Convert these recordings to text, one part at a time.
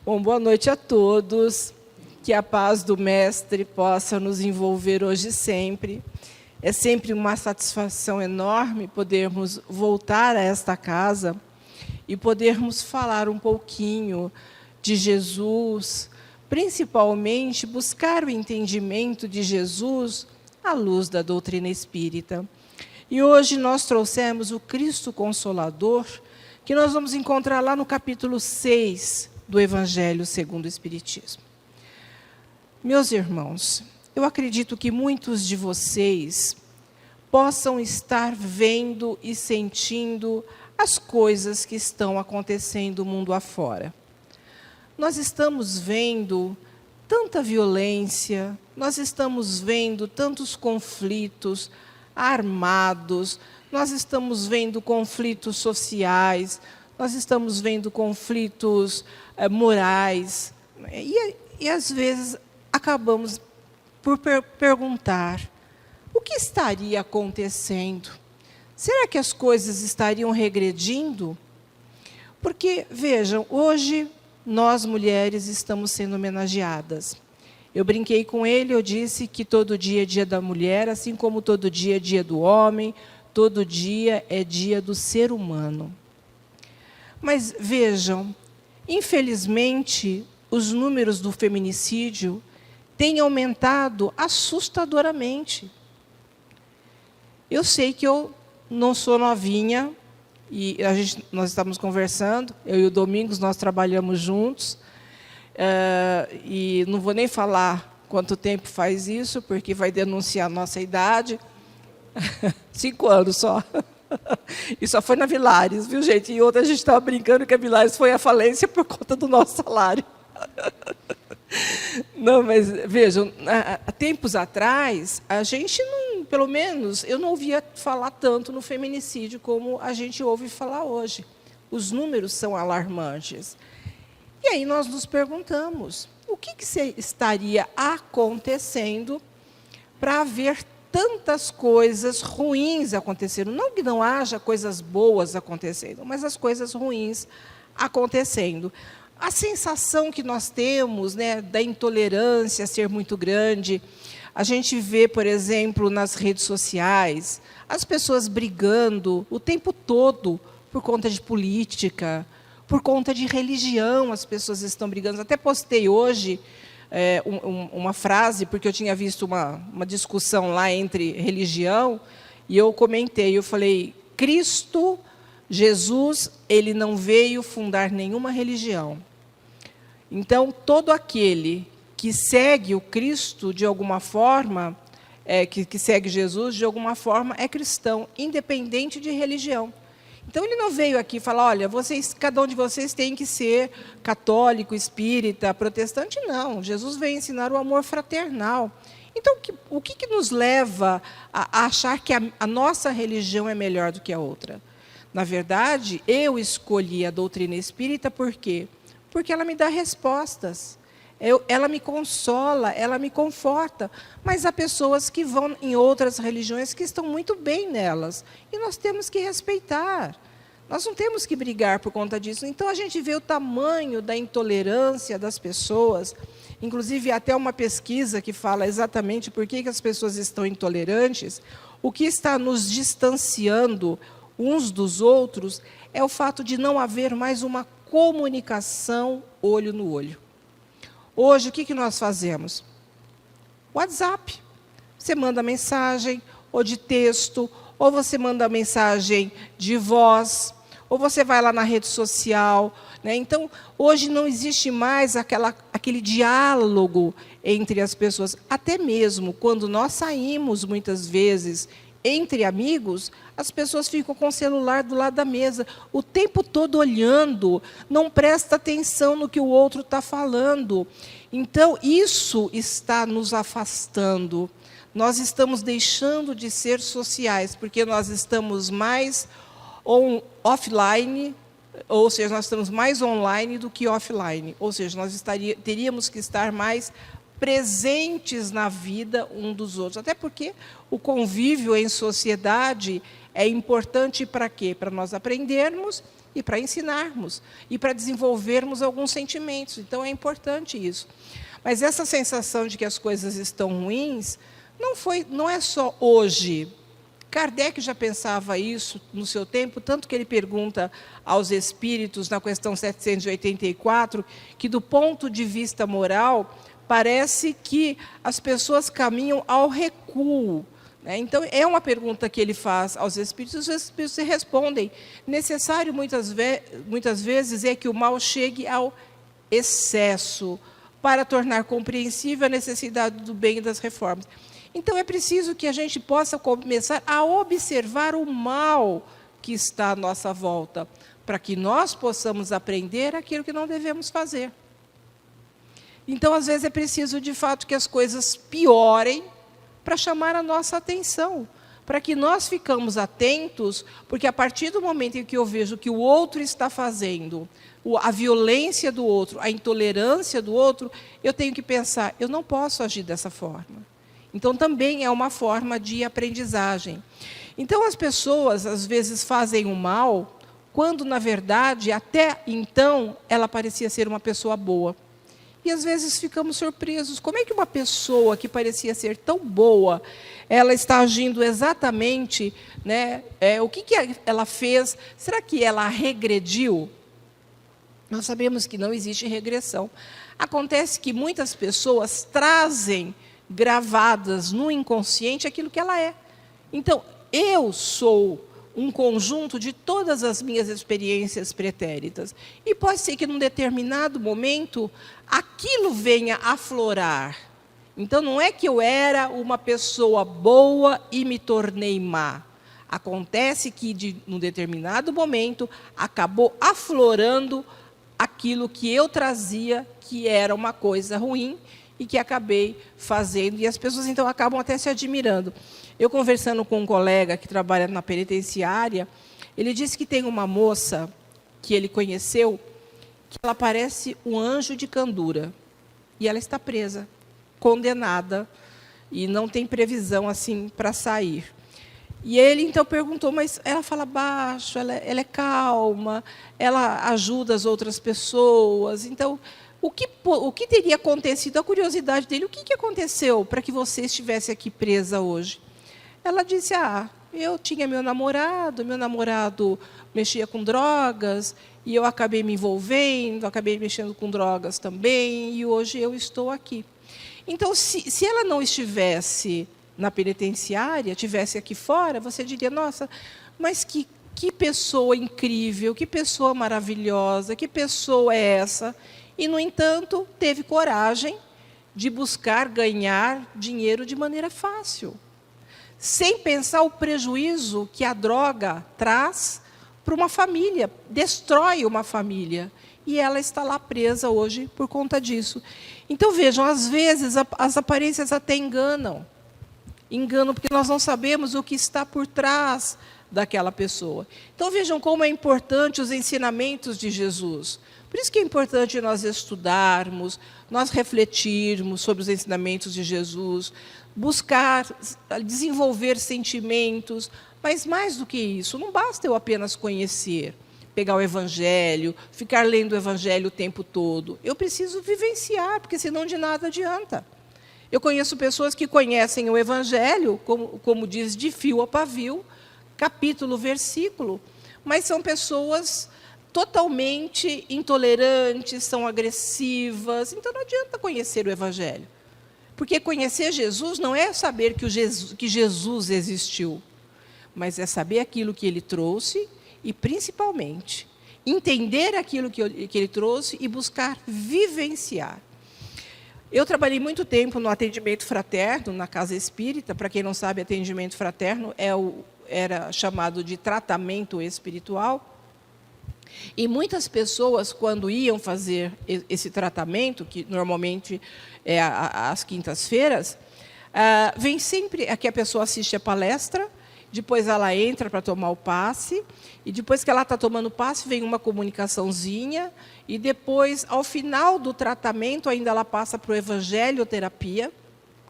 Bom, boa noite a todos. Que a paz do Mestre possa nos envolver hoje e sempre. É sempre uma satisfação enorme podermos voltar a esta casa e podermos falar um pouquinho de Jesus, principalmente buscar o entendimento de Jesus à luz da doutrina espírita. E hoje nós trouxemos o Cristo Consolador, que nós vamos encontrar lá no capítulo 6 do Evangelho segundo o Espiritismo. Meus irmãos, eu acredito que muitos de vocês possam estar vendo e sentindo as coisas que estão acontecendo mundo afora. Nós estamos vendo tanta violência, nós estamos vendo tantos conflitos armados, nós estamos vendo conflitos sociais, nós estamos vendo conflitos morais, e às vezes acabamos por perguntar: o que estaria acontecendo? Será que as coisas estariam regredindo? Porque, vejam, hoje nós mulheres estamos sendo homenageadas. Eu brinquei com ele, eu disse que todo dia é dia da mulher, assim como todo dia é dia do homem, todo dia é dia do ser humano. Mas vejam, infelizmente, os números do feminicídio têm aumentado assustadoramente. Eu sei que eu não sou novinha, e nós estamos conversando, eu e o Domingos, nós trabalhamos juntos, e não vou nem falar quanto tempo faz isso, porque vai denunciar a nossa idade. 5 anos só. E só foi na Vilares, viu, gente? E outra a gente estava brincando que a Vilares foi à falência por conta do nosso salário. Não, mas vejam, há tempos atrás, a gente não, pelo menos, eu não ouvia falar tanto no feminicídio como a gente ouve falar hoje. Os números são alarmantes. E aí nós nos perguntamos, o que estaria acontecendo para haver tantas coisas ruins acontecendo? Não que não haja coisas boas acontecendo, mas as coisas ruins acontecendo. A sensação que nós temos, né, da intolerância ser muito grande. A gente vê, por exemplo, nas redes sociais, as pessoas brigando o tempo todo por conta de política, por conta de religião, as pessoas estão brigando. Até postei hoje uma frase, porque eu tinha visto uma discussão lá entre religião, e eu comentei, eu falei: Cristo, Jesus, ele não veio fundar nenhuma religião. Então, todo aquele que segue o Cristo, de alguma forma, que segue Jesus, de alguma forma, é cristão, independente de religião. Então, ele não veio aqui falar: olha, cada um de vocês tem que ser católico, espírita, protestante. Não, Jesus veio ensinar o amor fraternal. Então, o que nos leva a achar que a nossa religião é melhor do que a outra? Na verdade, eu escolhi a doutrina espírita por quê? Porque ela me dá respostas, ela me consola, ela me conforta. Mas há pessoas que vão em outras religiões que estão muito bem nelas. E nós temos que respeitar. Nós não temos que brigar por conta disso. Então, a gente vê o tamanho da intolerância das pessoas. Inclusive, até uma pesquisa que fala exatamente por que as pessoas estão intolerantes. O que está nos distanciando uns dos outros é o fato de não haver mais uma comunicação olho no olho. Hoje, o que nós fazemos? WhatsApp. Você manda mensagem, ou de texto, ou você manda mensagem de voz, ou você vai lá na rede social, né? Então, hoje não existe mais aquele diálogo entre as pessoas. Até mesmo quando nós saímos, muitas vezes, entre amigos, as pessoas ficam com o celular do lado da mesa, o tempo todo olhando, não presta atenção no que o outro está falando. Então, isso está nos afastando. Nós estamos deixando de ser sociais, porque nós estamos mais offline, ou seja, nós estamos mais online do que offline. Ou seja, nós teríamos que estar mais presentes na vida um dos outros. Até porque o convívio em sociedade é importante para quê? Para nós aprendermos e para ensinarmos, e para desenvolvermos alguns sentimentos. Então, é importante isso. Mas essa sensação de que as coisas estão ruins não é só hoje. Kardec já pensava isso no seu tempo, tanto que ele pergunta aos espíritos, na questão 784, que, do ponto de vista moral, parece que as pessoas caminham ao recuo. Então, é uma pergunta que ele faz aos espíritos, os espíritos se respondem. Necessário, muitas vezes, é que o mal chegue ao excesso, para tornar compreensível a necessidade do bem e das reformas. Então, é preciso que a gente possa começar a observar o mal que está à nossa volta, para que nós possamos aprender aquilo que não devemos fazer. Então, às vezes, é preciso, de fato, que as coisas piorem para chamar a nossa atenção, para que nós ficamos atentos, porque a partir do momento em que eu vejo que o outro está fazendo, a violência do outro, a intolerância do outro, eu tenho que pensar, eu não posso agir dessa forma. Então, também é uma forma de aprendizagem. Então, as pessoas, às vezes, fazem o mal, quando, na verdade, até então, ela parecia ser uma pessoa boa. E, às vezes, ficamos surpresos. Como é que uma pessoa que parecia ser tão boa, ela está agindo exatamente, né? O que ela fez? Será que ela regrediu? Nós sabemos que não existe regressão. Acontece que muitas pessoas trazem gravadas no inconsciente aquilo que ela é. Então, eu sou um conjunto de todas as minhas experiências pretéritas. E pode ser que, num determinado momento, aquilo venha aflorar. Então, não é que eu era uma pessoa boa e me tornei má. Acontece que, num determinado momento, acabou aflorando aquilo que eu trazia, que era uma coisa ruim, e que acabei fazendo, e as pessoas, então, acabam até se admirando. Eu, conversando com um colega que trabalha na penitenciária, ele disse que tem uma moça que ele conheceu, que ela parece um anjo de candura, e ela está presa, condenada, e não tem previsão assim para sair. E ele, então, perguntou, mas ela fala baixo, ela é calma, ela ajuda as outras pessoas, então... O que teria acontecido? A curiosidade dele, o que aconteceu para que você estivesse aqui presa hoje? Ela disse, eu tinha meu namorado mexia com drogas, e eu acabei me envolvendo, acabei mexendo com drogas também, e hoje eu estou aqui. Então, se ela não estivesse na penitenciária, estivesse aqui fora, você diria, nossa, mas que pessoa incrível, que pessoa maravilhosa, que pessoa é essa? E, no entanto, teve coragem de buscar ganhar dinheiro de maneira fácil, sem pensar o prejuízo que a droga traz para uma família, destrói uma família. E ela está lá presa hoje por conta disso. Então, vejam, às vezes as aparências até enganam. Enganam porque nós não sabemos o que está por trás daquela pessoa. Então, vejam como é importante os ensinamentos de Jesus. Por isso que é importante nós estudarmos, nós refletirmos sobre os ensinamentos de Jesus, buscar desenvolver sentimentos, mas mais do que isso, não basta eu apenas conhecer, pegar o Evangelho, ficar lendo o Evangelho o tempo todo. Eu preciso vivenciar, porque senão de nada adianta. Eu conheço pessoas que conhecem o Evangelho, como diz, de fio a pavio, capítulo, versículo, mas são pessoas totalmente intolerantes, são agressivas. Então, não adianta conhecer o Evangelho. Porque conhecer Jesus não é saber que Jesus existiu, mas é saber aquilo que ele trouxe e, principalmente, entender aquilo que ele trouxe e buscar vivenciar. Eu trabalhei muito tempo no atendimento fraterno, na casa espírita. Para quem não sabe, atendimento fraterno era chamado de tratamento espiritual. E muitas pessoas, quando iam fazer esse tratamento, que normalmente é às quintas-feiras, vem sempre aqui a pessoa assiste a palestra, depois ela entra para tomar o passe, e depois que ela está tomando o passe, vem uma comunicaçãozinha, e depois, ao final do tratamento, ainda ela passa para o evangelioterapia,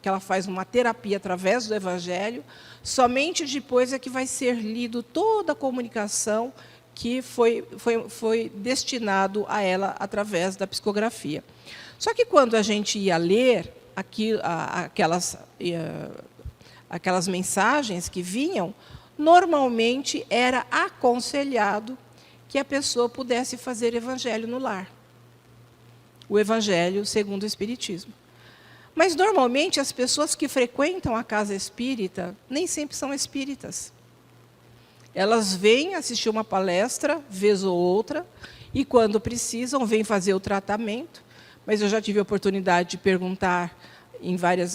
que ela faz uma terapia através do Evangelho. Somente depois é que vai ser lido toda a comunicação que foi destinado a ela através da psicografia. Só que quando a gente ia ler aquelas mensagens que vinham, normalmente era aconselhado que a pessoa pudesse fazer evangelho no lar. O evangelho segundo o Espiritismo. Mas, normalmente, as pessoas que frequentam a casa espírita nem sempre são espíritas. Elas vêm assistir uma palestra, vez ou outra, e, quando precisam, vêm fazer o tratamento. Mas eu já tive a oportunidade de perguntar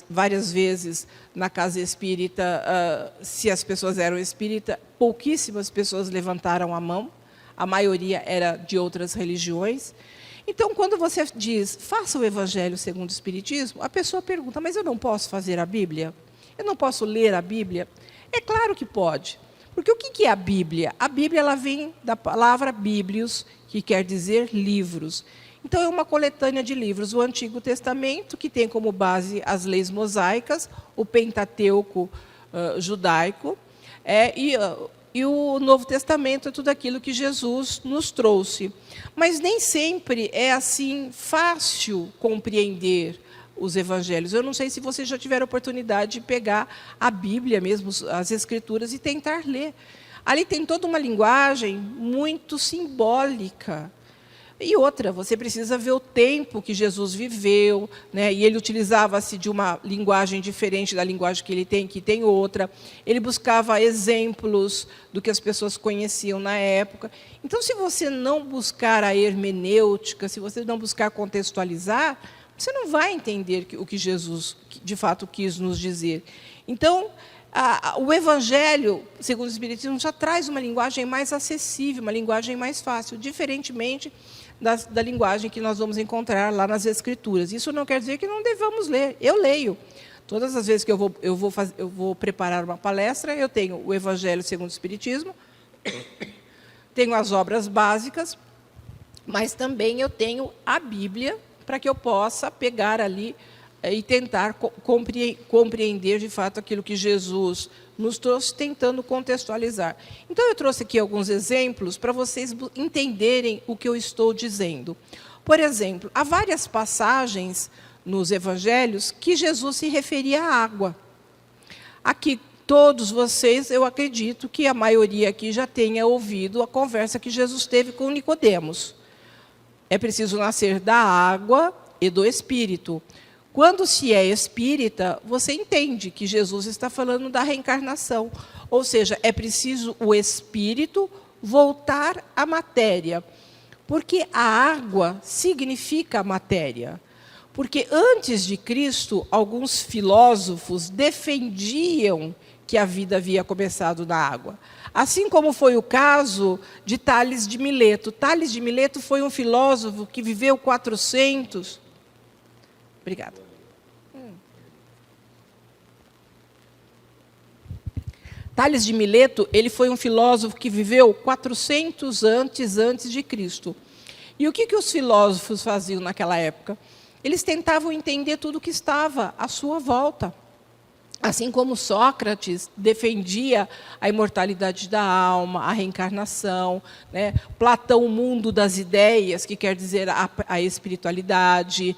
várias vezes na casa espírita se as pessoas eram espíritas. Pouquíssimas pessoas levantaram a mão, a maioria era de outras religiões. Então, quando você diz, faça o evangelho segundo o Espiritismo, a pessoa pergunta, mas eu não posso fazer a Bíblia? Eu não posso ler a Bíblia? É claro que pode. Porque o que é a Bíblia? A Bíblia ela vem da palavra bíblios, que quer dizer livros. Então, é uma coletânea de livros. O Antigo Testamento, que tem como base as leis mosaicas, o Pentateuco judaico, e o Novo Testamento é tudo aquilo que Jesus nos trouxe. Mas nem sempre é assim fácil compreender os evangelhos. Eu não sei se vocês já tiveram oportunidade de pegar a Bíblia mesmo, as Escrituras, e tentar ler. Ali tem toda uma linguagem muito simbólica. E outra, você precisa ver o tempo que Jesus viveu, né? E ele utilizava-se de uma linguagem diferente da linguagem que tem outra. Ele buscava exemplos do que as pessoas conheciam na época. Então, se você não buscar a hermenêutica, se você não buscar contextualizar, você não vai entender o que Jesus, de fato, quis nos dizer. Então, o Evangelho, segundo o Espiritismo, já traz uma linguagem mais acessível, uma linguagem mais fácil, diferentemente da linguagem que nós vamos encontrar lá nas Escrituras. Isso não quer dizer que não devamos ler. Eu leio. Todas as vezes que eu vou preparar uma palestra, eu tenho o Evangelho segundo o Espiritismo, tenho as obras básicas, mas também eu tenho a Bíblia, para que eu possa pegar ali e tentar compreender, de fato, aquilo que Jesus nos trouxe, tentando contextualizar. Então, eu trouxe aqui alguns exemplos para vocês entenderem o que eu estou dizendo. Por exemplo, há várias passagens nos evangelhos que Jesus se referia à água. Aqui, todos vocês, eu acredito que a maioria aqui já tenha ouvido a conversa que Jesus teve com Nicodemos. É preciso nascer da água e do Espírito. Quando se é espírita, você entende que Jesus está falando da reencarnação. Ou seja, é preciso o espírito voltar à matéria. Porque a água significa a matéria. Porque antes de Cristo, alguns filósofos defendiam que a vida havia começado na água. Assim como foi o caso de Tales de Mileto. Tales de Mileto foi um filósofo que viveu 400... Obrigada. Tales de Mileto, ele foi um filósofo que viveu 400 antes de Cristo. E o que os filósofos faziam naquela época? Eles tentavam entender tudo o que estava à sua volta. Assim como Sócrates defendia a imortalidade da alma, a reencarnação, né? Platão, o mundo das ideias, que quer dizer a espiritualidade.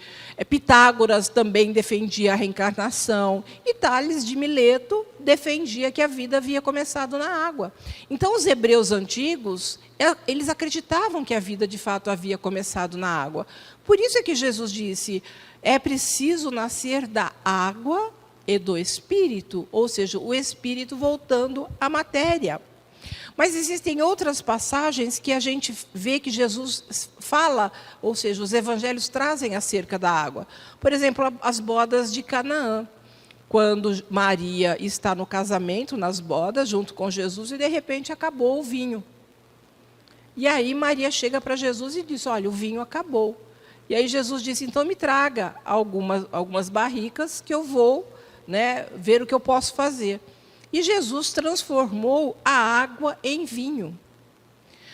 Pitágoras também defendia a reencarnação. E Tales de Mileto defendia que a vida havia começado na água. Então, os hebreus antigos, eles acreditavam que a vida, de fato, havia começado na água. Por isso é que Jesus disse, é preciso nascer da água e do Espírito, ou seja, o Espírito voltando à matéria. Mas existem outras passagens que a gente vê que Jesus fala, ou seja, os evangelhos trazem acerca da água. Por exemplo, as bodas de Canaã, quando Maria está no casamento, nas bodas, junto com Jesus, e de repente acabou o vinho. E aí Maria chega para Jesus e diz, olha, o vinho acabou. E aí Jesus disse, então me traga algumas barricas que eu vou, né, ver o que eu posso fazer. E Jesus transformou a água em vinho.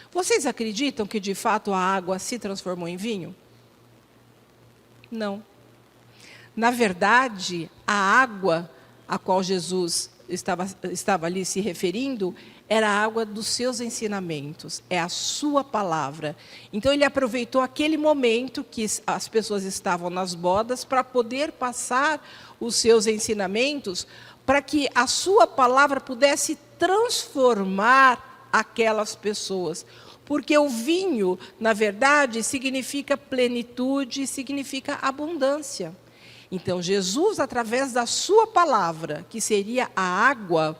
Vocês acreditam que, de fato, a água se transformou em vinho? Não. Na verdade, a água a qual Jesus estava ali se referindo era a água dos seus ensinamentos, é a sua palavra. Então, ele aproveitou aquele momento que as pessoas estavam nas bodas para poder passar os seus ensinamentos, para que a sua palavra pudesse transformar aquelas pessoas. Porque o vinho, na verdade, significa plenitude, significa abundância. Então, Jesus, através da sua palavra, que seria a água,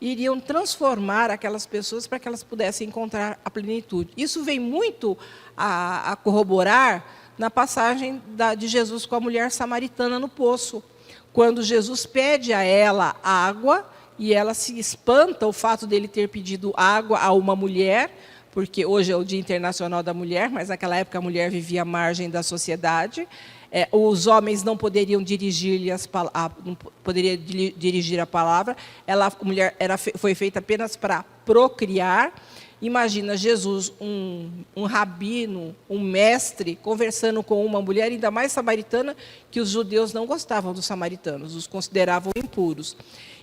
iriam transformar aquelas pessoas para que elas pudessem encontrar a plenitude. Isso vem muito a corroborar na passagem de Jesus com a mulher samaritana no poço. Quando Jesus pede a ela água, e ela se espanta o fato dele ter pedido água a uma mulher, porque hoje é o Dia Internacional da Mulher, mas naquela época a mulher vivia à margem da sociedade. Os homens não poderiam dirigir a palavra. A mulher foi feita apenas para procriar. Imagina Jesus, um rabino, um mestre, conversando com uma mulher, ainda mais samaritana, que os judeus não gostavam dos samaritanos, os consideravam impuros.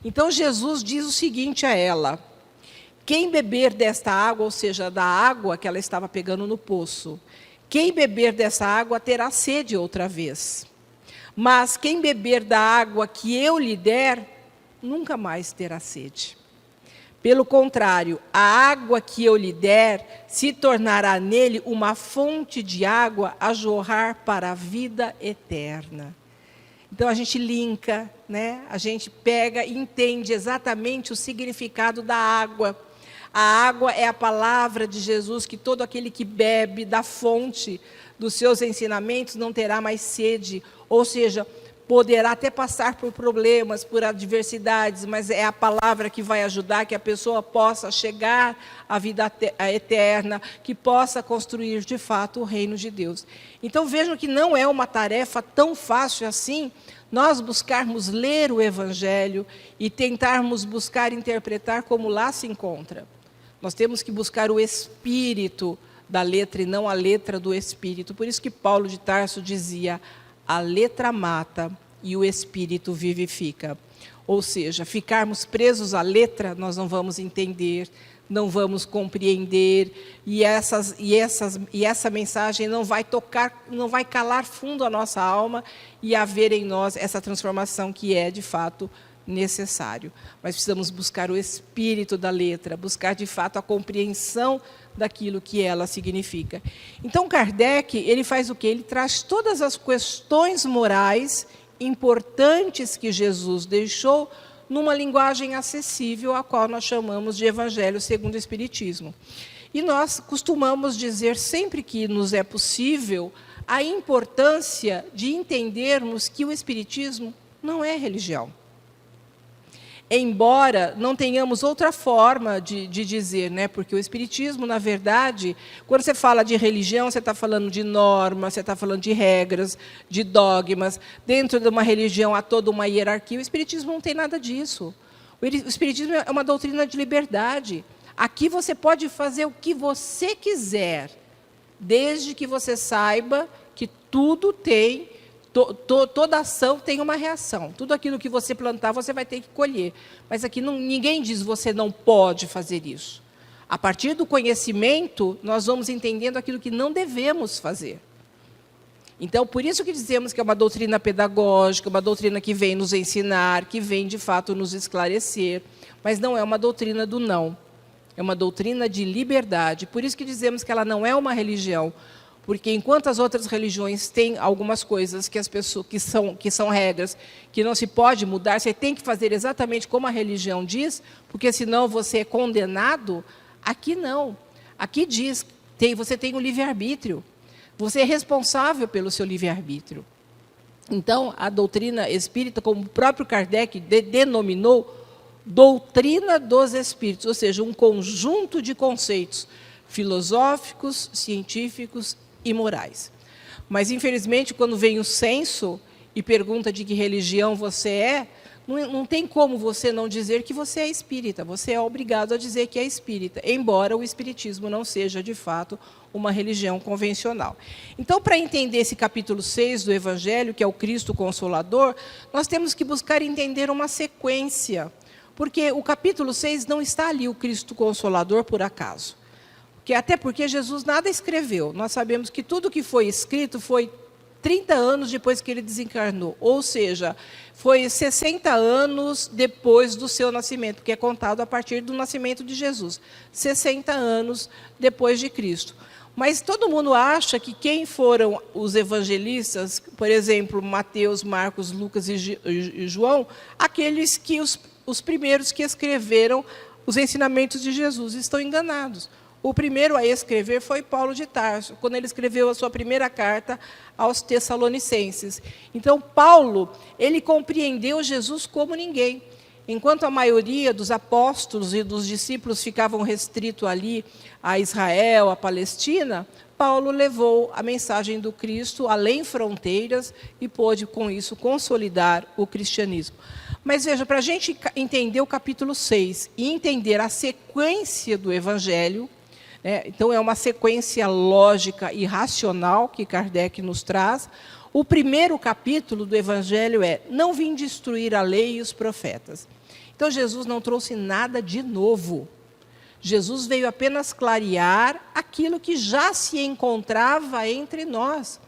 Então Jesus diz o seguinte a ela: quem beber desta água, ou seja, da água que ela estava pegando no poço, quem beber dessa água terá sede outra vez. Mas quem beber da água que eu lhe der, nunca mais terá sede. Pelo contrário, a água que eu lhe der se tornará nele uma fonte de água a jorrar para a vida eterna. Então a gente linka, né? A gente pega e entende exatamente o significado da água. A água é a palavra de Jesus, que todo aquele que bebe da fonte dos seus ensinamentos não terá mais sede, ou seja, poderá até passar por problemas, por adversidades, mas é a palavra que vai ajudar que a pessoa possa chegar à vida eterna, que possa construir de fato o reino de Deus. Então vejam que não é uma tarefa tão fácil assim, nós buscarmos ler o Evangelho e tentarmos buscar interpretar como lá se encontra. Nós temos que buscar o espírito da letra e não a letra do espírito. Por isso que Paulo de Tarso dizia: a letra mata e o espírito vivifica. Ou seja, ficarmos presos à letra, nós não vamos entender, não vamos compreender, e essa mensagem não vai tocar, não vai calar fundo a nossa alma e haver em nós essa transformação que é, de fato, necessário. Mas precisamos buscar o espírito da letra, buscar, de fato, a compreensão daquilo que ela significa. Então, Kardec, ele faz o quê? Ele traz todas as questões morais importantes que Jesus deixou numa linguagem acessível, a qual nós chamamos de Evangelho segundo o Espiritismo. E nós costumamos dizer, sempre que nos é possível, a importância de entendermos que o Espiritismo não é religião. Embora não tenhamos outra forma de dizer, né? Porque o Espiritismo, na verdade, quando você fala de religião, você está falando de normas, você está falando de regras, de dogmas. Dentro de uma religião há toda uma hierarquia. O Espiritismo não tem nada disso. O Espiritismo é uma doutrina de liberdade. Aqui você pode fazer o que você quiser, desde que você saiba que tudo tem... Toda ação tem uma reação. Tudo aquilo que você plantar, você vai ter que colher. Mas aqui ninguém diz você não pode fazer isso. A partir do conhecimento, nós vamos entendendo aquilo que não devemos fazer. Então, por isso que dizemos que é uma doutrina pedagógica, uma doutrina que vem nos ensinar, que vem, de fato, nos esclarecer. Mas não é uma doutrina do não. É uma doutrina de liberdade. Por isso que dizemos que ela não é uma religião. Porque enquanto as outras religiões têm algumas coisas que as pessoas que são regras, que não se pode mudar, você tem que fazer exatamente como a religião diz, porque senão você é condenado, aqui não. Aqui diz, você tem o livre-arbítrio. Você é responsável pelo seu livre-arbítrio. Então, a doutrina espírita, como o próprio Kardec denominou, doutrina dos espíritos, ou seja, um conjunto de conceitos filosóficos, científicos e morais. Mas, infelizmente, quando vem o censo e pergunta de que religião você é, não tem como você não dizer que você é espírita. Você é obrigado a dizer que é espírita, embora o espiritismo não seja, de fato, uma religião convencional. Então, para entender esse capítulo 6 do Evangelho, que é o Cristo Consolador, nós temos que buscar entender uma sequência. Porque o capítulo 6 não está ali o Cristo Consolador por acaso. Até porque Jesus nada escreveu. Nós sabemos que tudo que foi escrito foi 30 anos depois que ele desencarnou. Ou seja, foi 60 anos depois do seu nascimento, que é contado a partir do nascimento de Jesus. 60 anos depois de Cristo. Mas todo mundo acha que quem foram os evangelistas, por exemplo, Mateus, Marcos, Lucas e João, aqueles que os primeiros que escreveram os ensinamentos de Jesus, estão enganados. O primeiro a escrever foi Paulo de Tarso, quando ele escreveu a sua primeira carta aos Tessalonicenses. Então, Paulo, ele compreendeu Jesus como ninguém. Enquanto a maioria dos apóstolos e dos discípulos ficavam restritos ali a Israel, a Palestina, Paulo levou a mensagem do Cristo além fronteiras e pôde, com isso, consolidar o cristianismo. Mas veja, para a gente entender o capítulo 6 e entender a sequência do Evangelho, então é uma sequência lógica e racional que Kardec nos traz. O primeiro capítulo do Evangelho é: não vim destruir a lei e os profetas. Então Jesus não trouxe nada de novo. Jesus veio apenas clarear aquilo que já se encontrava entre nós.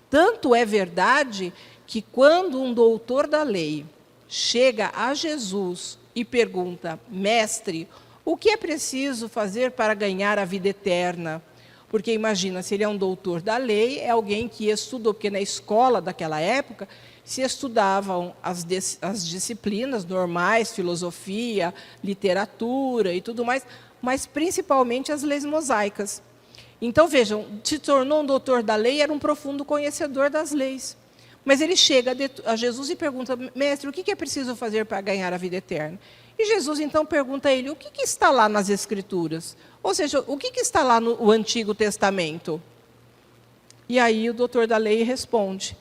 Tanto é verdade que quando um doutor da lei chega a Jesus e pergunta: mestre, o que é preciso fazer para ganhar a vida eterna? Porque imagina, se ele é um doutor da lei, é alguém que estudou, porque na escola daquela época se estudavam as disciplinas normais, filosofia, literatura e tudo mais, mas principalmente as leis mosaicas. Então, vejam, se tornou um doutor da lei, era um profundo conhecedor das leis. Mas ele chega a Jesus e pergunta: mestre, o que é preciso fazer para ganhar a vida eterna? E Jesus, então, pergunta a ele: o que está lá nas Escrituras? Ou seja, o que está lá no Antigo Testamento? E aí o doutor da lei responde: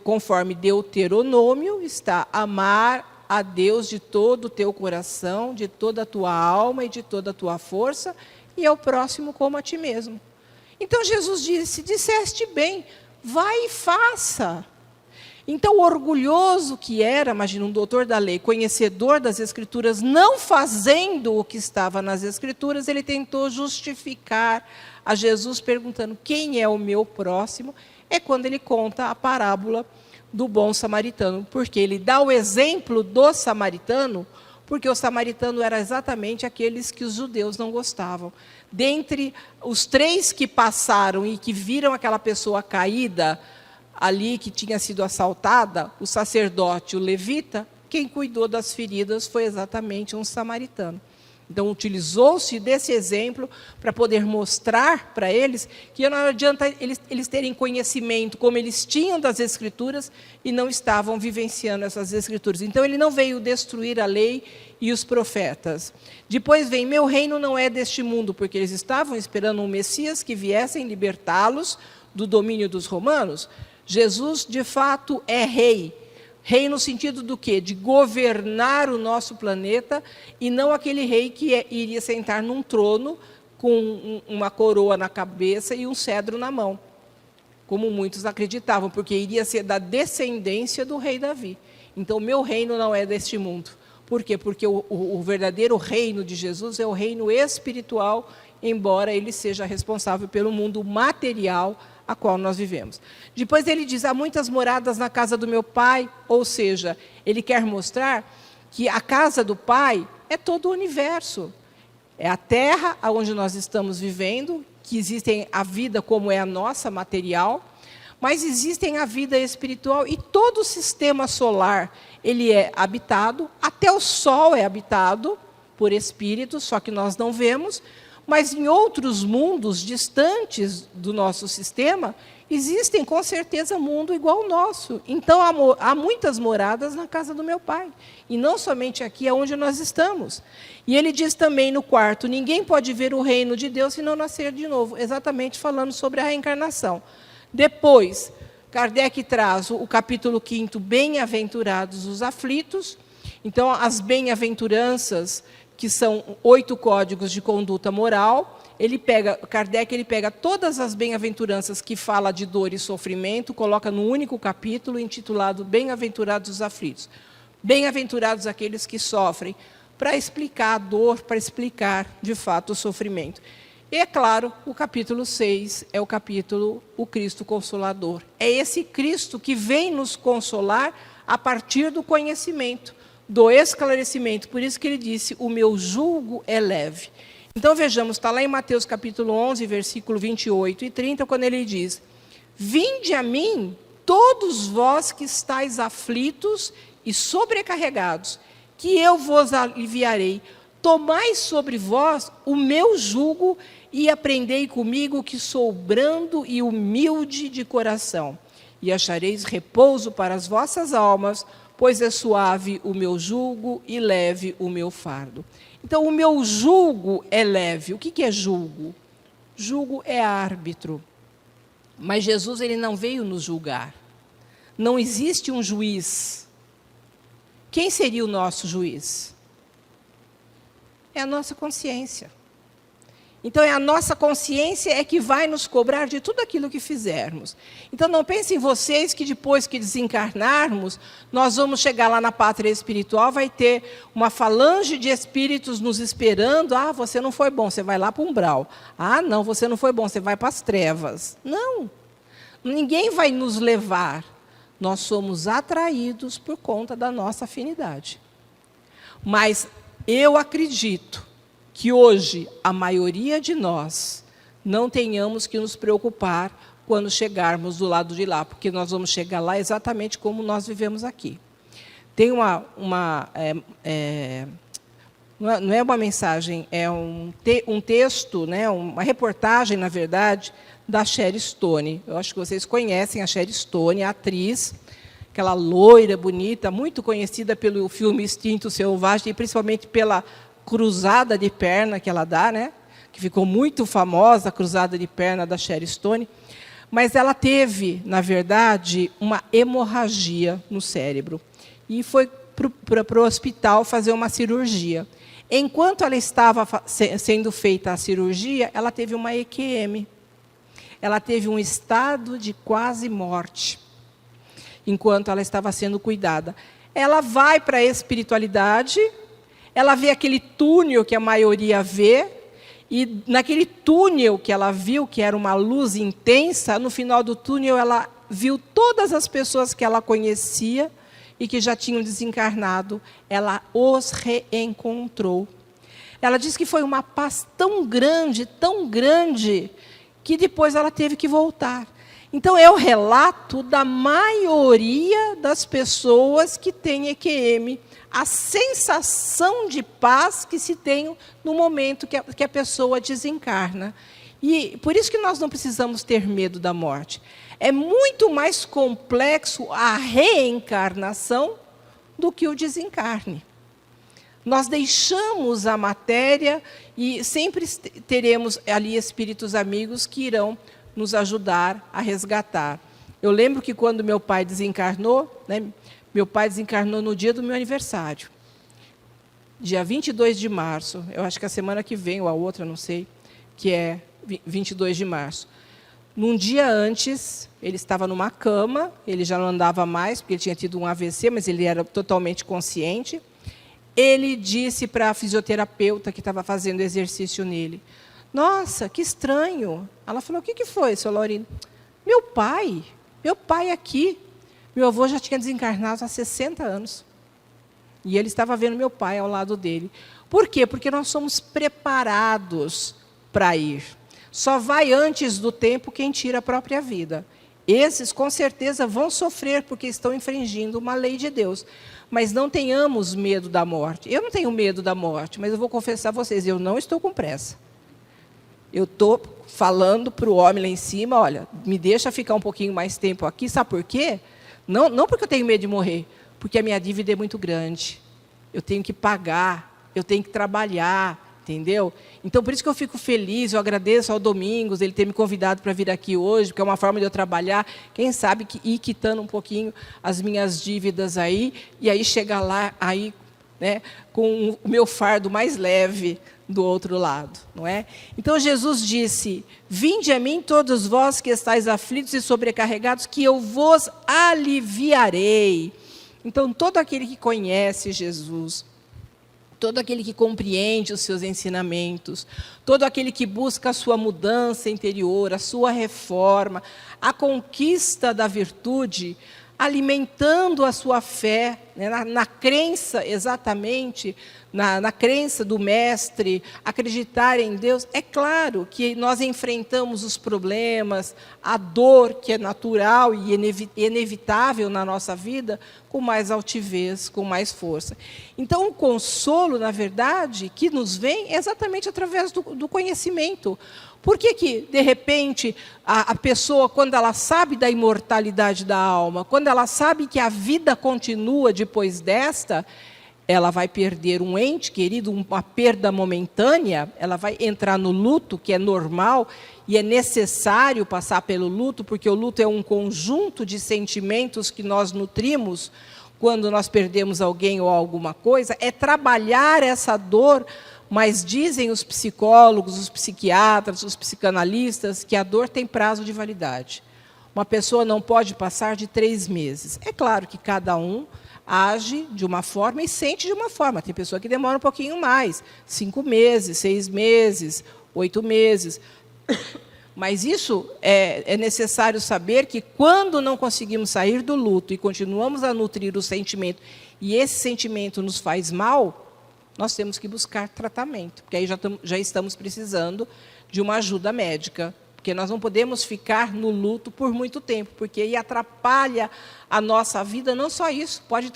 conforme Deuteronômio, está amar a Deus de todo o teu coração, de toda a tua alma e de toda a tua força, e ao próximo como a ti mesmo. Então Jesus disse: disseste bem, vai e faça. Então, orgulhoso que era, imagina, um doutor da lei, conhecedor das Escrituras, não fazendo o que estava nas Escrituras, ele tentou justificar a Jesus perguntando: quem é o meu próximo? É quando ele conta a parábola do bom samaritano, porque ele dá o exemplo do samaritano, porque o samaritano era exatamente aqueles que os judeus não gostavam. Dentre os 3 que passaram e que viram aquela pessoa caída ali, que tinha sido assaltada, o sacerdote, o levita, quem cuidou das feridas foi exatamente um samaritano. Então, utilizou-se desse exemplo para poder mostrar para eles que não adianta eles terem conhecimento como eles tinham das Escrituras e não estavam vivenciando essas Escrituras. Então, ele não veio destruir a lei e os profetas. Depois vem: meu reino não é deste mundo, porque eles estavam esperando um Messias que viesse libertá-los do domínio dos romanos. Jesus, de fato, é rei. Rei no sentido do quê? De governar o nosso planeta, e não aquele rei que iria sentar num trono com uma coroa na cabeça e um cedro na mão, como muitos acreditavam, porque iria ser da descendência do rei Davi. Então, meu reino não é deste mundo. Por quê? Porque o verdadeiro reino de Jesus é o reino espiritual, embora ele seja responsável pelo mundo material a qual nós vivemos. Depois ele diz: há muitas moradas na casa do meu pai, ou seja, ele quer mostrar que a casa do pai é todo o universo. É a terra onde nós estamos vivendo, que existem a vida como é a nossa material, mas existem a vida espiritual, e todo o sistema solar ele é habitado, até o Sol é habitado por espíritos, só que nós não vemos. Mas em outros mundos distantes do nosso sistema, existem com certeza mundo igual ao nosso. Então há muitas moradas na casa do meu pai. E não somente aqui, é onde nós estamos. E ele diz também no 4, ninguém pode ver o reino de Deus se não nascer de novo. Exatamente falando sobre a reencarnação. Depois, Kardec traz o capítulo 5, bem-aventurados os aflitos. Então, as bem-aventuranças, que são 8 códigos de conduta moral, Kardec pega todas as bem-aventuranças que fala de dor e sofrimento, coloca num único capítulo intitulado Bem-aventurados os aflitos. Bem-aventurados aqueles que sofrem, para explicar a dor, para explicar, de fato, o sofrimento. E, é claro, o capítulo 6 é o capítulo O Cristo Consolador. É esse Cristo que vem nos consolar a partir do conhecimento, do esclarecimento. Por isso que ele disse, o meu jugo é leve. Então, vejamos, está lá em Mateus capítulo 11, versículo 28 e 30, quando ele diz, vinde a mim, todos vós que estáis aflitos e sobrecarregados, que eu vos aliviarei. Tomai sobre vós o meu jugo e aprendei comigo, que sou brando e humilde de coração. E achareis repouso para as vossas almas, pois é suave o meu jugo e leve o meu fardo. Então, o meu jugo é leve. O que é jugo? Jugo é árbitro. Mas Jesus, ele não veio nos julgar. Não existe um juiz. Quem seria o nosso juiz? É a nossa consciência. Então, é a nossa consciência que vai nos cobrar de tudo aquilo que fizermos. Então, não pensem vocês que depois que desencarnarmos, nós vamos chegar lá na pátria espiritual, vai ter uma falange de espíritos nos esperando. Ah, você não foi bom, você vai lá para o umbral. Ah, não, você não foi bom, você vai para as trevas. Não, ninguém vai nos levar. Nós somos atraídos por conta da nossa afinidade. Mas eu acredito que hoje a maioria de nós não tenhamos que nos preocupar quando chegarmos do lado de lá, porque nós vamos chegar lá exatamente como nós vivemos aqui. Tem não é uma mensagem, é um texto, né, uma reportagem, na verdade, da Sherry Stone. Eu acho que vocês conhecem a Sherry Stone, a atriz, aquela loira, bonita, muito conhecida pelo filme Instinto Selvagem, e principalmente pela cruzada de perna que ela dá, né? Que ficou muito famosa, a cruzada de perna da Sherry Stone. Mas ela teve, na verdade, uma hemorragia no cérebro. E foi para o hospital fazer uma cirurgia. Enquanto ela estava sendo feita a cirurgia, ela teve uma EQM. Ela teve um estado de quase morte, enquanto ela estava sendo cuidada. Ela vai para a espiritualidade, ela vê aquele túnel que a maioria vê, e naquele túnel que ela viu, que era uma luz intensa, no final do túnel ela viu todas as pessoas que ela conhecia e que já tinham desencarnado, ela os reencontrou. Ela disse que foi uma paz tão grande, que depois ela teve que voltar. Então, é o relato da maioria das pessoas que têm EQM, a sensação de paz que se tem no momento que a pessoa desencarna. E por isso que nós não precisamos ter medo da morte. É muito mais complexo a reencarnação do que o desencarne. Nós deixamos a matéria e sempre teremos ali espíritos amigos que irão nos ajudar a resgatar. Eu lembro que quando meu pai desencarnou, né, meu pai desencarnou no dia do meu aniversário, dia 22 de março, eu acho que a semana que vem, ou a outra, não sei, que é 22 de março. Num dia antes, ele estava numa cama, ele já não andava mais, porque ele tinha tido um AVC, mas ele era totalmente consciente. Ele disse para a fisioterapeuta que estava fazendo exercício nele, nossa, que estranho. Ela falou, o que foi, seu Laurino? Meu pai aqui. Meu avô já tinha desencarnado há 60 anos. E ele estava vendo meu pai ao lado dele. Por quê? Porque nós somos preparados para ir. Só vai antes do tempo quem tira a própria vida. Esses, com certeza, vão sofrer porque estão infringindo uma lei de Deus. Mas não tenhamos medo da morte. Eu não tenho medo da morte, mas eu vou confessar a vocês, eu não estou com pressa. Eu estou falando para o homem lá em cima, olha, me deixa ficar um pouquinho mais tempo aqui, sabe por quê? Não porque eu tenho medo de morrer, porque a minha dívida é muito grande. Eu tenho que pagar, eu tenho que trabalhar, entendeu? Então, por isso que eu fico feliz, eu agradeço ao Domingos, ele ter me convidado para vir aqui hoje, porque é uma forma de eu trabalhar, quem sabe, ir quitando um pouquinho as minhas dívidas aí, e aí chegar lá aí, né, com o meu fardo mais leve do outro lado, não é? Então, Jesus disse, vinde a mim todos vós que estáis aflitos e sobrecarregados, que eu vos aliviarei. Então, todo aquele que conhece Jesus, todo aquele que compreende os seus ensinamentos, todo aquele que busca a sua mudança interior, a sua reforma, a conquista da virtude, alimentando a sua fé, né, na crença exatamente, na crença do Mestre, acreditar em Deus. É claro que nós enfrentamos os problemas, a dor que é natural e inevitável na nossa vida, com mais altivez, com mais força. Então, o consolo, na verdade, que nos vem é exatamente através do conhecimento. Por que, de repente, a pessoa, quando ela sabe da imortalidade da alma, quando ela sabe que a vida continua depois desta, ela vai perder um ente querido, uma perda momentânea, ela vai entrar no luto, que é normal, e é necessário passar pelo luto, porque o luto é um conjunto de sentimentos que nós nutrimos quando nós perdemos alguém ou alguma coisa, é trabalhar essa dor. Mas dizem os psicólogos, os psiquiatras, os psicanalistas, que a dor tem prazo de validade. Uma pessoa não pode passar de 3 meses. É claro que cada um age de uma forma e sente de uma forma. Tem pessoa que demora um pouquinho mais, 5 meses, 6 meses, 8 meses. Mas isso é necessário saber que, quando não conseguimos sair do luto e continuamos a nutrir o sentimento, e esse sentimento nos faz mal, nós temos que buscar tratamento, porque aí já estamos precisando de uma ajuda médica, porque nós não podemos ficar no luto por muito tempo, porque aí atrapalha a nossa vida. Não só isso, pode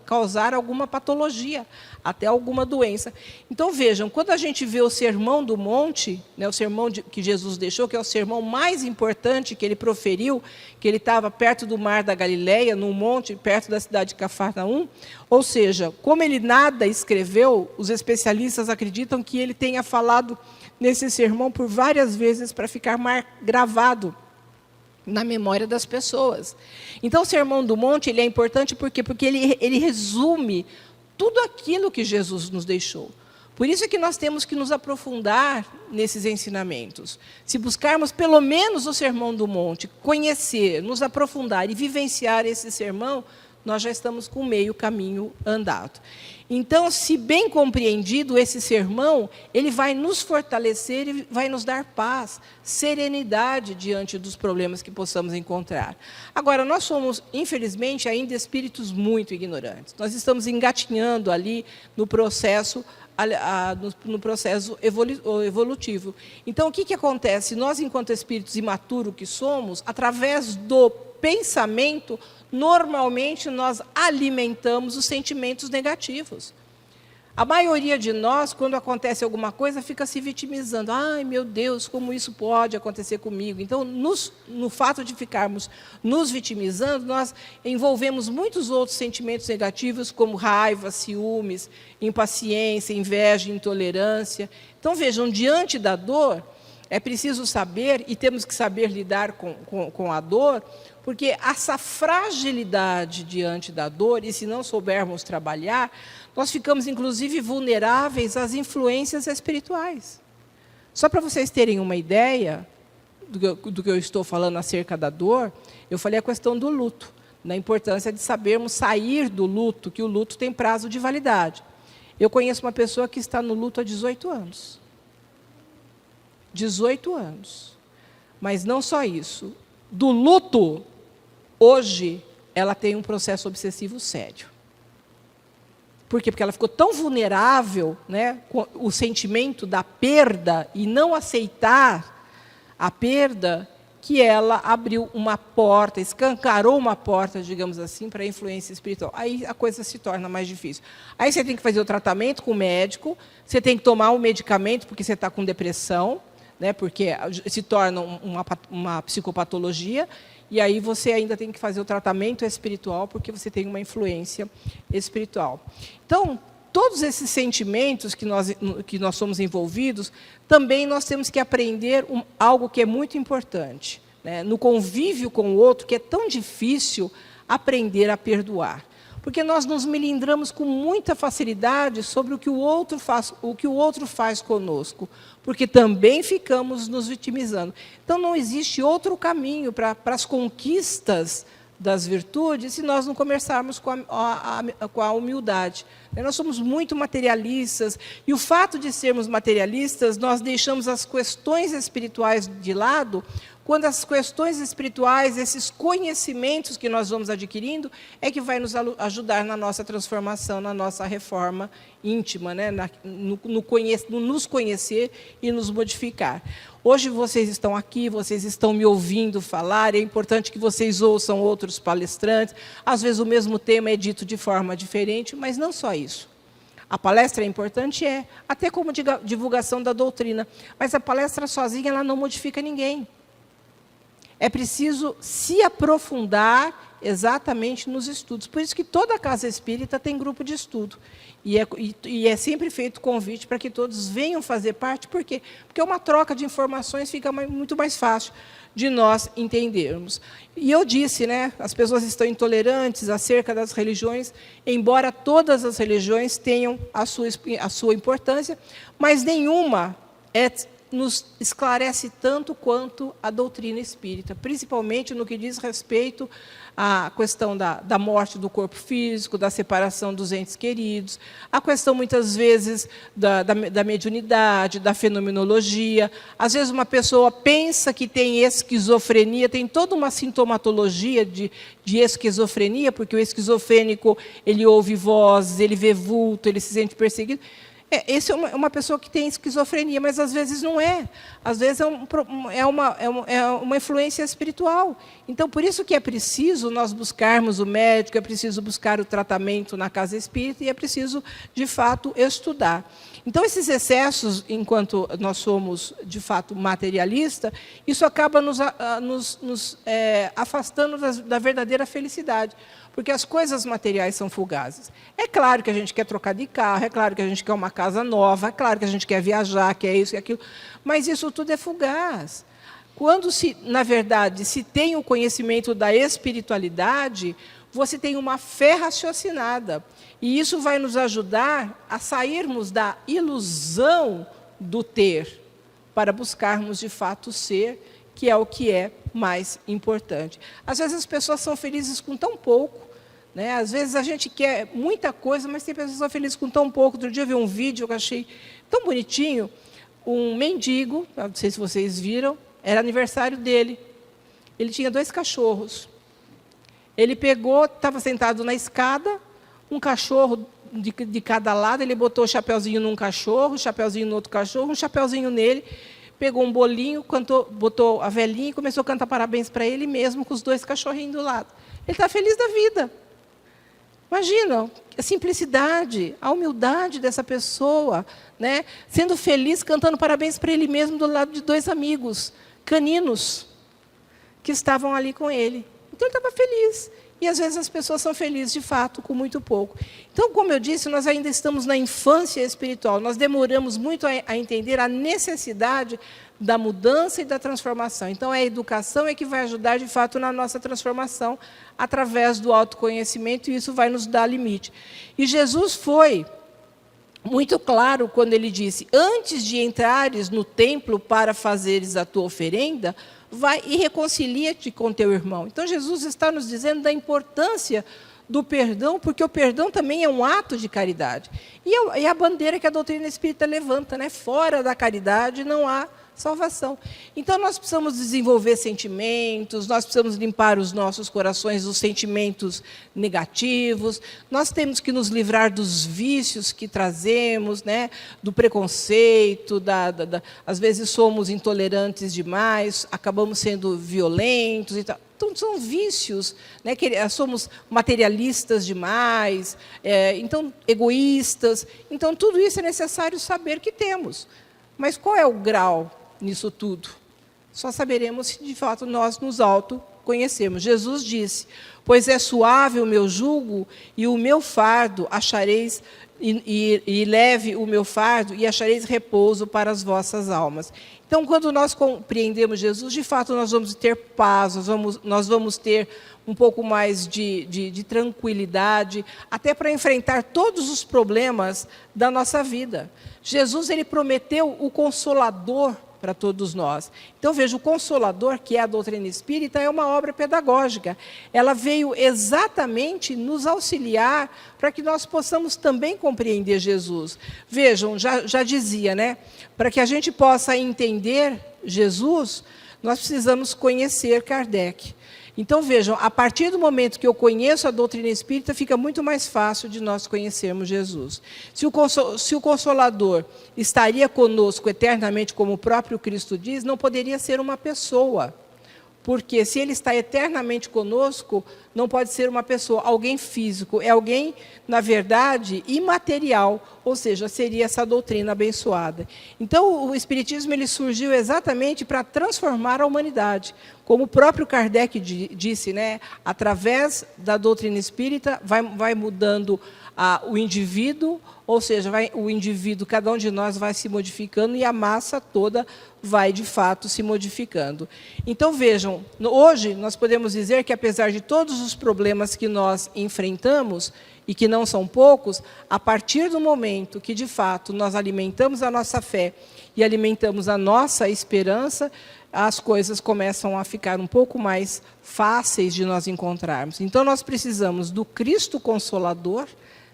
causar alguma patologia, até alguma doença. Então, vejam, quando a gente vê o Sermão do Monte, né, o sermão que Jesus deixou, que é o sermão mais importante que ele proferiu, que ele estava perto do mar da Galileia, num monte, perto da cidade de Cafarnaum, ou seja, como ele nada escreveu, os especialistas acreditam que ele tenha falado nesse sermão por várias vezes para ficar gravado na memória das pessoas. Então, o Sermão do Monte ele é importante por quê? Porque ele resume tudo aquilo que Jesus nos deixou. Por isso é que nós temos que nos aprofundar nesses ensinamentos. Se buscarmos pelo menos o Sermão do Monte, conhecer, nos aprofundar e vivenciar esse sermão, nós já estamos com meio caminho andado. Então, se bem compreendido esse sermão, ele vai nos fortalecer e vai nos dar paz, serenidade diante dos problemas que possamos encontrar. Agora, nós somos, infelizmente, ainda espíritos muito ignorantes. Nós estamos engatinhando ali no processo evolutivo. Então, o que acontece? Nós, enquanto espíritos imaturos que somos, através do pensamento, normalmente nós alimentamos os sentimentos negativos. A maioria de nós, quando acontece alguma coisa, fica se vitimizando. Ai, meu Deus, como isso pode acontecer comigo? Então, no fato de ficarmos nos vitimizando, nós envolvemos muitos outros sentimentos negativos, como raiva, ciúmes, impaciência, inveja, intolerância. Então, vejam, diante da dor, é preciso saber, e temos que saber lidar com a dor, porque essa fragilidade diante da dor, e se não soubermos trabalhar, nós ficamos, inclusive, vulneráveis às influências espirituais. Só para vocês terem uma ideia do que eu estou falando acerca da dor, eu falei a questão do luto, da importância de sabermos sair do luto, que o luto tem prazo de validade. Eu conheço uma pessoa que está no luto há 18 anos. 18 anos. Mas não só isso. Do luto, hoje, ela tem um processo obsessivo sério. Por quê? Porque ela ficou tão vulnerável, né, com o sentimento da perda e não aceitar a perda, que ela abriu uma porta, escancarou uma porta, digamos assim, para a influência espiritual. Aí a coisa se torna mais difícil. Aí você tem que fazer o tratamento com o médico, você tem que tomar um medicamento porque você está com depressão, né, porque se torna uma psicopatologia, e aí você ainda tem que fazer o tratamento espiritual, porque você tem uma influência espiritual. Então, todos esses sentimentos que nós somos envolvidos, também nós temos que aprender algo que é muito importante, né, no convívio com o outro, que é tão difícil aprender a perdoar. Porque nós nos melindramos com muita facilidade sobre o que o outro faz conosco, porque também ficamos nos vitimizando. Então, não existe outro caminho para as conquistas das virtudes se nós não começarmos com a humildade. Nós somos muito materialistas, e o fato de sermos materialistas, nós deixamos as questões espirituais de lado, quando as questões espirituais, esses conhecimentos que nós vamos adquirindo, é que vai nos ajudar na nossa transformação, na nossa reforma íntima, né? no nos conhecer e nos modificar. Hoje vocês estão aqui, vocês estão me ouvindo falar, é importante que vocês ouçam outros palestrantes, às vezes o mesmo tema é dito de forma diferente, mas não só isso. A palestra é importante, até como divulgação da doutrina, mas a palestra sozinha ela não modifica ninguém. É preciso se aprofundar exatamente nos estudos. Por isso que toda casa espírita tem grupo de estudo. E é sempre feito convite para que todos venham fazer parte. Por quê? Porque uma troca de informações fica muito mais fácil de nós entendermos. E eu disse, né, as pessoas estão intolerantes acerca das religiões, embora todas as religiões tenham a sua importância, mas nenhuma nos esclarece tanto quanto a doutrina espírita, principalmente no que diz respeito à questão da morte do corpo físico, da separação dos entes queridos, a questão, muitas vezes, da mediunidade, da fenomenologia. Às vezes, uma pessoa pensa que tem esquizofrenia, tem toda uma sintomatologia de esquizofrenia, porque o esquizofrênico ele ouve vozes, ele vê vulto, ele se sente perseguido. Essa é uma pessoa que tem esquizofrenia, mas às vezes não é. Às vezes é uma influência espiritual. Então, por isso que é preciso nós buscarmos o médico, é preciso buscar o tratamento na casa espírita e é preciso, de fato, estudar. Então, esses excessos, enquanto nós somos, de fato, materialistas, isso acaba nos afastando da verdadeira felicidade. Porque as coisas materiais são fugazes. É claro que a gente quer trocar de carro, é claro que a gente quer uma casa nova, é claro que a gente quer viajar, quer isso e aquilo, mas isso tudo é fugaz. Quando, na verdade, se tem o conhecimento da espiritualidade, você tem uma fé raciocinada. E isso vai nos ajudar a sairmos da ilusão do ter, para buscarmos, de fato, ser, que é mais importante. Às vezes as pessoas são felizes com tão pouco, né? Às vezes a gente quer muita coisa, mas tem pessoas que são felizes com tão pouco. Outro dia eu vi um vídeo que eu achei tão bonitinho, um mendigo, não sei se vocês viram, era aniversário dele. Ele tinha 2 cachorros. Ele pegou, estava sentado na escada, um cachorro de cada lado, ele botou o chapeuzinho num cachorro, o chapeuzinho no outro cachorro, um chapeuzinho nele, pegou um bolinho, botou a velhinha e começou a cantar parabéns para ele mesmo, com os 2 cachorrinhos do lado. Ele está feliz da vida. Imagina a simplicidade, a humildade dessa pessoa, né? Sendo feliz, cantando parabéns para ele mesmo, do lado de 2 amigos caninos que estavam ali com ele. Então, ele estava feliz. E, às vezes, as pessoas são felizes, de fato, com muito pouco. Então, como eu disse, nós ainda estamos na infância espiritual. Nós demoramos muito a entender a necessidade da mudança e da transformação. Então, a educação é que vai ajudar, de fato, na nossa transformação, através do autoconhecimento, e isso vai nos dar limite. E Jesus foi muito claro quando ele disse: antes de entrares no templo para fazeres a tua oferenda, vai e reconcilia-te com teu irmão. Então, Jesus está nos dizendo da importância do perdão, porque o perdão também é um ato de caridade. E a bandeira que a doutrina espírita levanta, né? Fora da caridade não há salvação. Então, nós precisamos desenvolver sentimentos, nós precisamos limpar os nossos corações dos sentimentos negativos, nós temos que nos livrar dos vícios que trazemos, né? Do preconceito, às vezes somos intolerantes demais, acabamos sendo violentos e tal. Então, são vícios, né? Somos materialistas demais, então, egoístas. Então, tudo isso é necessário saber que temos. Mas qual é o grau nisso tudo? Só saberemos se, de fato, nós nos autoconhecemos. Jesus disse: pois é suave o meu jugo e o meu fardo achareis, e leve o meu fardo e achareis repouso para as vossas almas. Então, quando nós compreendemos Jesus, de fato, nós vamos ter paz, nós vamos ter um pouco mais de tranquilidade, até para enfrentar todos os problemas da nossa vida. Jesus, ele prometeu o Consolador para todos nós. Então, veja, o Consolador, que é a doutrina espírita, é uma obra pedagógica. Ela veio exatamente nos auxiliar para que nós possamos também compreender Jesus. Vejam, já dizia, né? Para que a gente possa entender Jesus, nós precisamos conhecer Kardec. Então, vejam, a partir do momento que eu conheço a doutrina espírita, fica muito mais fácil de nós conhecermos Jesus. Se o Consolador estaria conosco eternamente, como o próprio Cristo diz, não poderia ser uma pessoa. Porque se ele está eternamente conosco, não pode ser uma pessoa, alguém físico, é alguém, na verdade, imaterial, ou seja, seria essa doutrina abençoada. Então, o Espiritismo ele surgiu exatamente para transformar a humanidade. Como o próprio Kardec disse, né, através da doutrina espírita, vai mudando o indivíduo, ou seja, o indivíduo, cada um de nós vai se modificando e a massa toda vai, de fato, se modificando. Então, vejam, hoje nós podemos dizer que, apesar de todos os problemas que nós enfrentamos, e que não são poucos, a partir do momento que, de fato, nós alimentamos a nossa fé e alimentamos a nossa esperança, as coisas começam a ficar um pouco mais fáceis de nós encontrarmos. Então, nós precisamos do Cristo Consolador,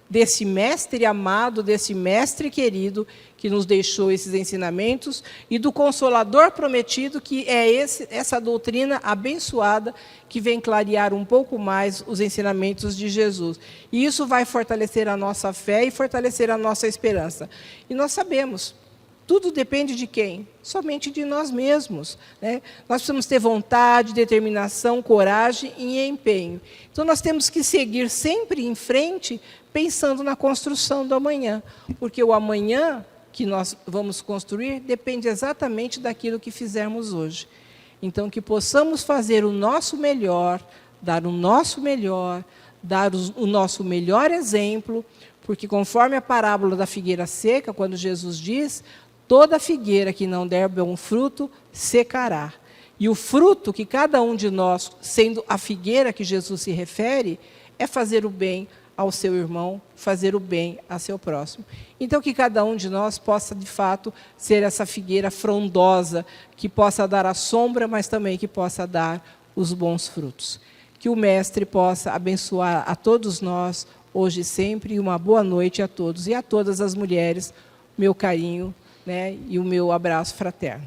desse mestre amado, desse mestre querido, que nos deixou esses ensinamentos, e do Consolador prometido, que é essa doutrina abençoada, que vem clarear um pouco mais os ensinamentos de Jesus. E isso vai fortalecer a nossa fé e fortalecer a nossa esperança. E nós sabemos, tudo depende de quem? Somente de nós mesmos, né? Nós precisamos ter vontade, determinação, coragem e empenho. Então, nós temos que seguir sempre em frente, pensando na construção do amanhã. Porque o amanhã que nós vamos construir depende exatamente daquilo que fizermos hoje. Então, que possamos fazer o nosso melhor, dar o nosso melhor, dar o nosso melhor exemplo, porque, conforme a parábola da figueira seca, quando Jesus diz: toda figueira que não der bom fruto, secará. E o fruto que cada um de nós, sendo a figueira que Jesus se refere, é fazer o bem ao seu irmão, fazer o bem a seu próximo. Então, que cada um de nós possa, de fato, ser essa figueira frondosa, que possa dar a sombra, mas também que possa dar os bons frutos. Que o Mestre possa abençoar a todos nós, hoje e sempre, e uma boa noite a todos. E a todas as mulheres, meu carinho, né, e o meu abraço fraterno.